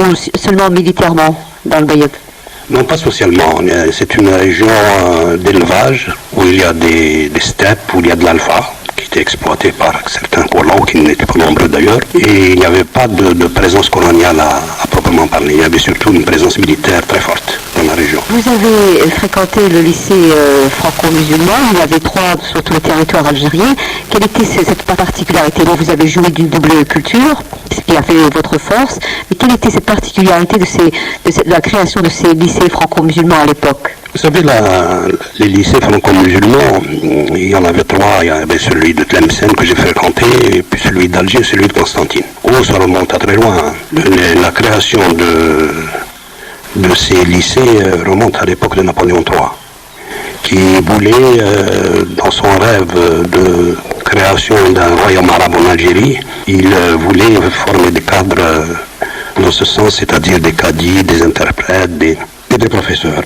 ou seulement militairement dans le Bayeux? Non, pas spécialement. C'est une région d'élevage où il y a des steppes, où il y a de l'alpha qui était exploité par certains colons, qui n'étaient pas nombreux d'ailleurs. Et il n'y avait pas de présence coloniale à proprement parler. Il y avait surtout une présence militaire très forte dans la région. Vous avez fréquenté le lycée franco-musulman, il y en avait 3 sur tout le territoire algérien. Quelle était cette particularité? Donc vous avez joué d'une double culture, ce qui a fait votre force, mais quelle était cette particularité de la création de ces lycées franco-musulmans à l'époque? Vous savez, les lycées franco-musulmans, il y en avait 3. Il y avait celui de Tlemcen que j'ai fréquenté, et puis celui d'Alger et celui de Constantine. Oh, ça remonte à très loin. La création de ces lycées remonte à l'époque de Napoléon III, qui voulait, dans son rêve de création d'un royaume arabe en Algérie, il voulait former des cadres dans ce sens, c'est-à-dire des cadis, des interprètes, des professeurs.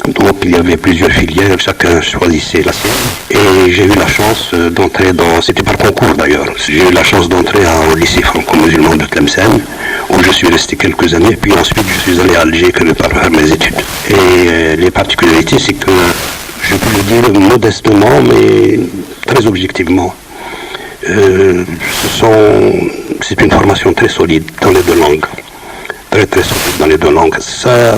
Donc il y avait plusieurs filières, chacun choisissait la sienne. Et j'ai eu la chance d'entrer c'était par concours d'ailleurs, j'ai eu la chance d'entrer au lycée franco-musulman de Tlemcen, où je suis resté quelques années, puis ensuite je suis allé à Alger pour faire mes études. Et les particularités, c'est que, je peux le dire modestement, mais très objectivement, c'est une formation très solide dans les 2 langues. Très très solide dans les 2 langues. Ça,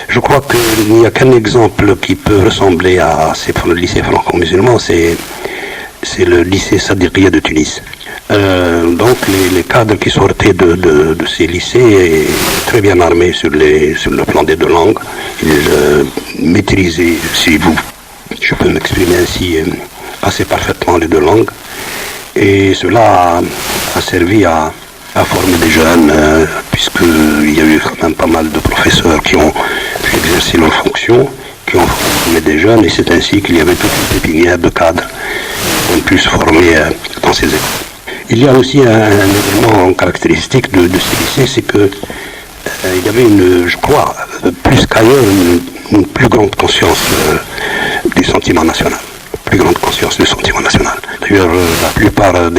je crois qu'il n'y a qu'un exemple qui peut ressembler à le lycée franco-musulman, c'est le lycée Sadiqia de Tunis. Donc les cadres qui sortaient de ces lycées étaient très bien armés sur le plan des 2 langues. Ils maîtrisaient, je peux m'exprimer ainsi, assez parfaitement les 2 langues. Et cela a servi à former des jeunes, puisqu'il y a eu quand même pas mal de professeurs qui ont pu exercer leurs fonctions, qui ont formé des jeunes, et c'est ainsi qu'il y avait toute une pépinière de cadres qui ont pu se former dans ces écoles. Il y a aussi un élément caractéristique de ces lycées, c'est que il y avait je crois, plus qu'ailleurs, une plus grande conscience du sentiment national. Plus grande conscience du sentiment national. D'ailleurs, la plupart des